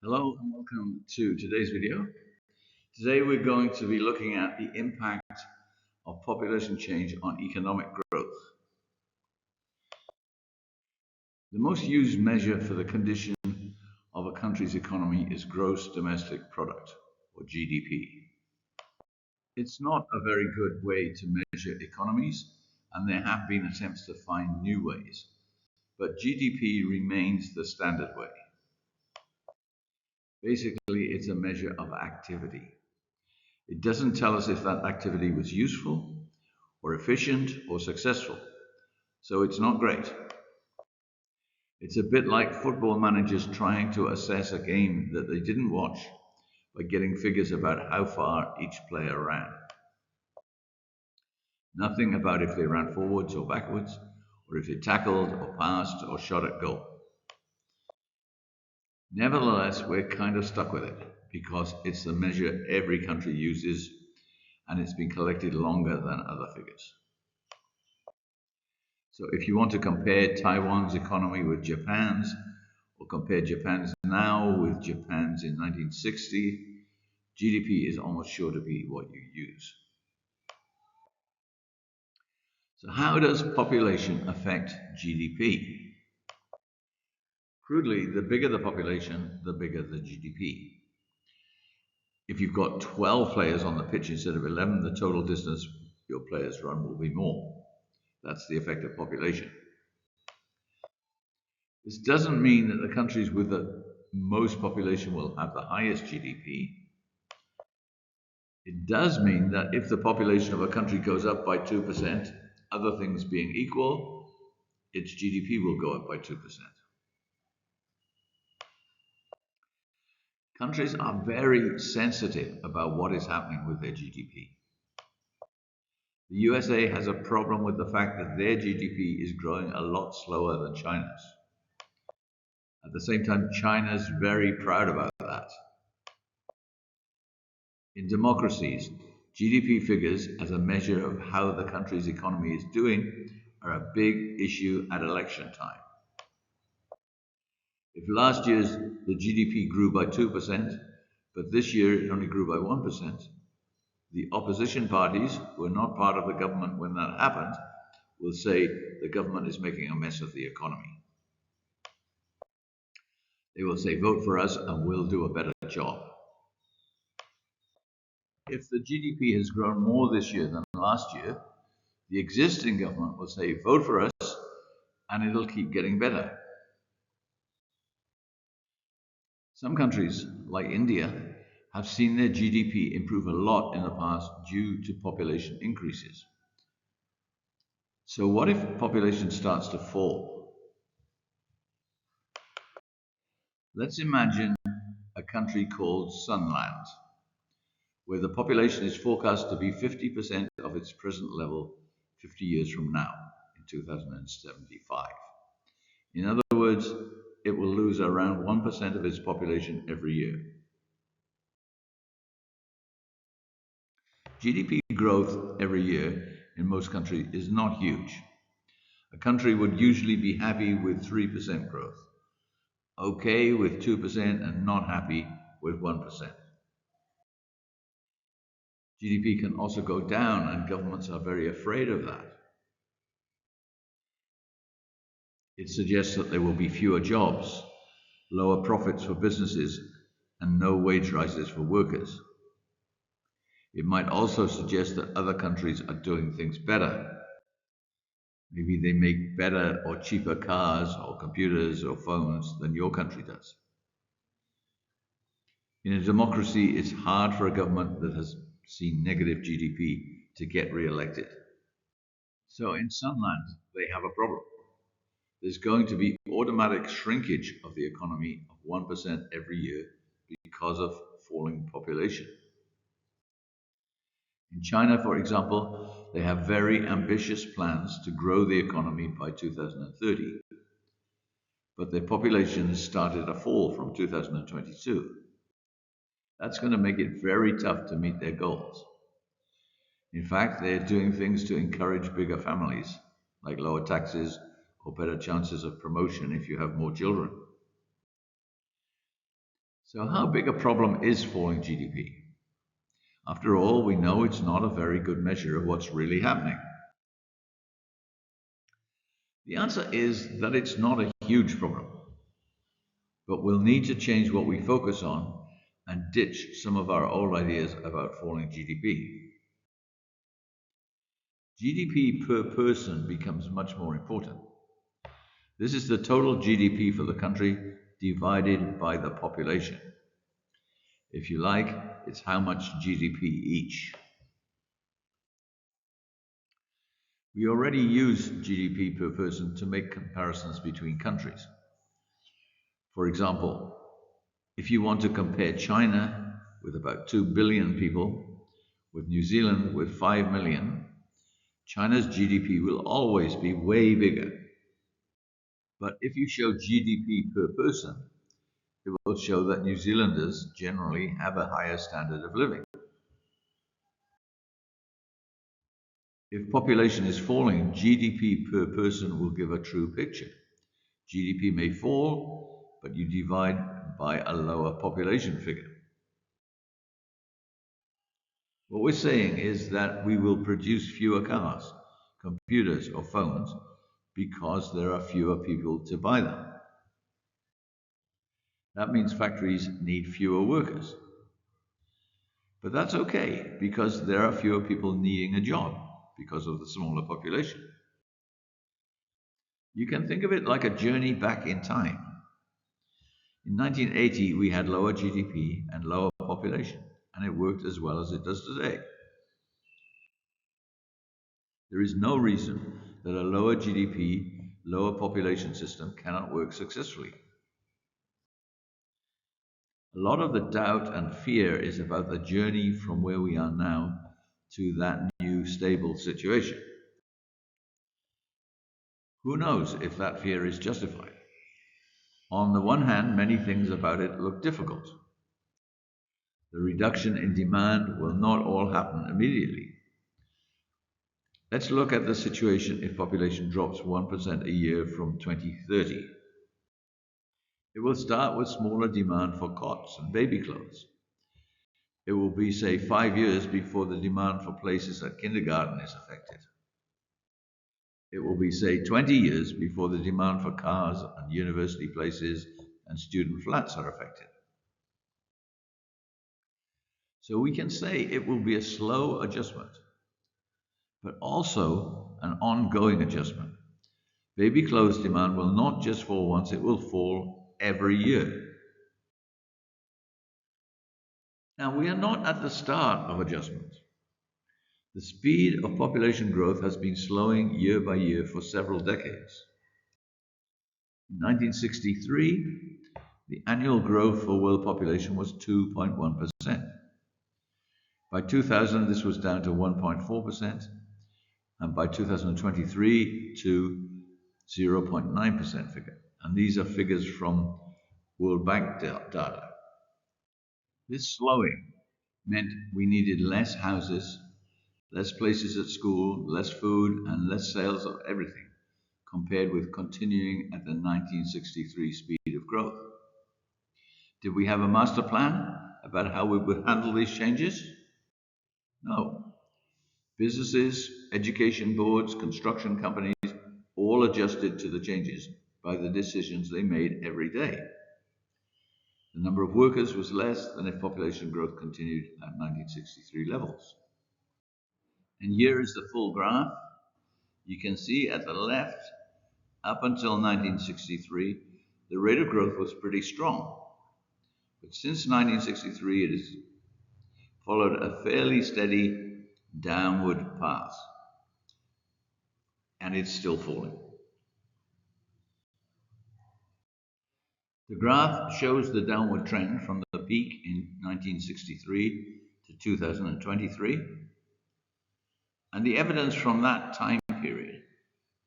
Hello and welcome to today's video. Today we're going to be looking at the impact of population change on economic growth. The most used measure for the condition of a country's economy is gross domestic product, or GDP. It's not a very good way to measure economies, and there have been attempts to find new ways, but GDP remains the standard way. Basically, it's a measure of activity. It doesn't tell us if that activity was useful or efficient or successful, so it's not great. It's a bit like football managers trying to assess a game that they didn't watch by getting figures about how far each player ran. Nothing about if they ran forwards or backwards, or if they tackled or passed or shot at goal. Nevertheless, we're kind of stuck with it because it's the measure every country uses and it's been collected longer than other figures. So if you want to compare Taiwan's economy with Japan's, or compare Japan's now with Japan's in 1960, GDP is almost sure to be what you use. So how does population affect GDP? Crudely, the bigger the population, the bigger the GDP. If you've got 12 players on the pitch instead of 11, the total distance your players run will be more. That's the effect of population. This doesn't mean that the countries with the most population will have the highest GDP. It does mean that if the population of a country goes up by 2%, other things being equal, its GDP will go up by 2%. Countries are very sensitive about what is happening with their GDP. The USA has a problem with the fact that their GDP is growing a lot slower than China's. At the same time, China's very proud about that. In democracies, GDP figures as a measure of how the country's economy is doing are a big issue at election time. If last year's the GDP grew by 2%, but this year it only grew by 1%, the opposition parties, who are not part of the government when that happened, will say the government is making a mess of the economy. They will say, vote for us and we'll do a better job. If the GDP has grown more this year than last year, the existing government will say, vote for us and it'll keep getting better. Some countries, like India, have seen their GDP improve a lot in the past due to population increases. So what if population starts to fall? Let's imagine a country called Sunland, where the population is forecast to be 50% of its present level 50 years from now, in 2075. In other words, it will lose around 1% of its population every year. GDP growth every year in most countries is not huge. A country would usually be happy with 3% growth, okay with 2%, and not happy with 1%. GDP can also go down, and governments are very afraid of that. It suggests that there will be fewer jobs, lower profits for businesses, and no wage rises for workers. It might also suggest that other countries are doing things better. Maybe they make better or cheaper cars or computers or phones than your country does. In a democracy, it's hard for a government that has seen negative GDP to get re-elected. So in Sunland, they have a problem. There's going to be automatic shrinkage of the economy of 1% every year because of falling population. In China, for example, they have very ambitious plans to grow the economy by 2030, but their population has started to fall from 2022. That's going to make it very tough to meet their goals. In fact, they're doing things to encourage bigger families, like lower taxes or better chances of promotion if you have more children. So, how big a problem is falling GDP? After all, we know it's not a very good measure of what's really happening. The answer is that it's not a huge problem, but we'll need to change what we focus on and ditch some of our old ideas about falling GDP. GDP per person becomes much more important. This is the total GDP for the country divided by the population. If you like, it's how much GDP each. We already use GDP per person to make comparisons between countries. For example, if you want to compare China with about 2 billion people with New Zealand with 5 million, China's GDP will always be way bigger. But if you show GDP per person, it will show that New Zealanders generally have a higher standard of living. If population is falling, GDP per person will give a true picture. GDP may fall, but you divide by a lower population figure. What we're saying is that we will produce fewer cars, computers, or phones because there are fewer people to buy them. That means factories need fewer workers. But that's okay because there are fewer people needing a job because of the smaller population. You can think of it like a journey back in time. In 1980, we had lower GDP and lower population, and it worked as well as it does today. There is no reason that a lower GDP, lower population system cannot work successfully. A lot of the doubt and fear is about the journey from where we are now to that new stable situation. Who knows if that fear is justified? On the one hand, many things about it look difficult. The reduction in demand will not all happen immediately. Let's look at the situation if population drops 1% a year from 2030. It will start with smaller demand for cots and baby clothes. It will be, say, 5 years before the demand for places at kindergarten is affected. It will be, say, 20 years before the demand for cars and university places and student flats are affected. So we can say it will be a slow adjustment, but also an ongoing adjustment. Baby clothes demand will not just fall once, it will fall every year. Now, we are not at the start of adjustment. The speed of population growth has been slowing year by year for several decades. In 1963, the annual growth for world population was 2.1%. By 2000, this was down to 1.4%, and by 2023 to 0.9% figure. And these are figures from World Bank data. This slowing meant we needed less houses, less places at school, less food, and less sales of everything, compared with continuing at the 1963 speed of growth. Did we have a master plan about how we would handle these changes? No. Businesses, education boards, construction companies all adjusted to the changes by the decisions they made every day. The number of workers was less than if population growth continued at 1963 levels. And here is the full graph. You can see at the left, up until 1963, the rate of growth was pretty strong. But since 1963, it has followed a fairly steady downward path. And it's still falling. The graph shows the downward trend from the peak in 1963 to 2023. And the evidence from that time period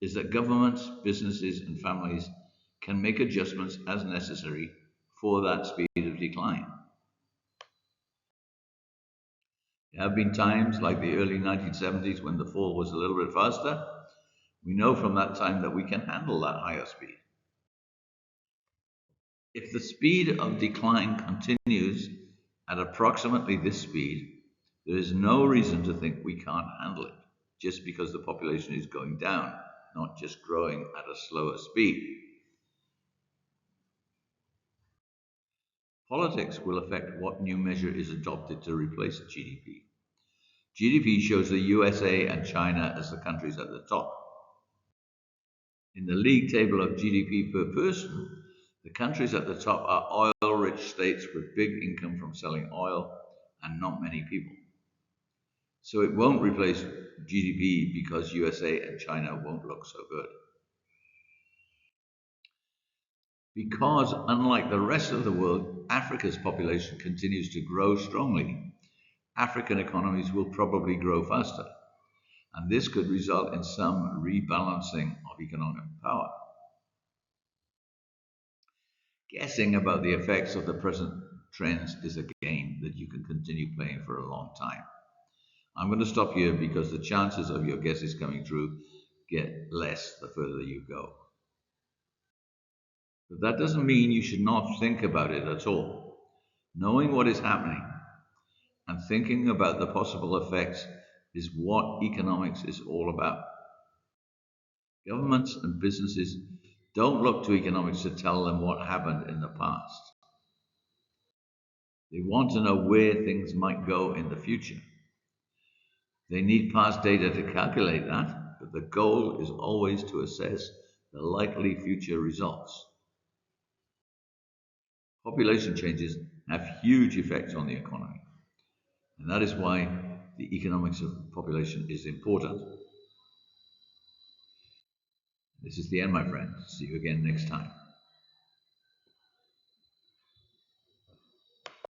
is that governments, businesses, and families can make adjustments as necessary for that speed of decline. There have been times like the early 1970s when the fall was a little bit faster. We know from that time that we can handle that higher speed. If the speed of decline continues at approximately this speed, there is no reason to think we can't handle it, just because the population is going down, not just growing at a slower speed. Politics will affect what new measure is adopted to replace GDP. GDP shows the USA and China as the countries at the top. In the league table of GDP per person, the countries at the top are oil-rich states with big income from selling oil and not many people. So it won't replace GDP because USA and China won't look so good. Because unlike the rest of the world, Africa's population continues to grow strongly. African economies will probably grow faster, and this could result in some rebalancing of economic power. Guessing about the effects of the present trends is a game that you can continue playing for a long time. I'm going to stop here because the chances of your guesses coming true get less the further you go. But that doesn't mean you should not think about it at all. Knowing what is happening and thinking about the possible effects is what economics is all about. Governments and businesses don't look to economics to tell them what happened in the past. They want to know where things might go in the future. They need past data to calculate that, but the goal is always to assess the likely future results. Population changes have huge effects on the economy, and that is why the economics of population is important. This is the end, my friend. See you again next time.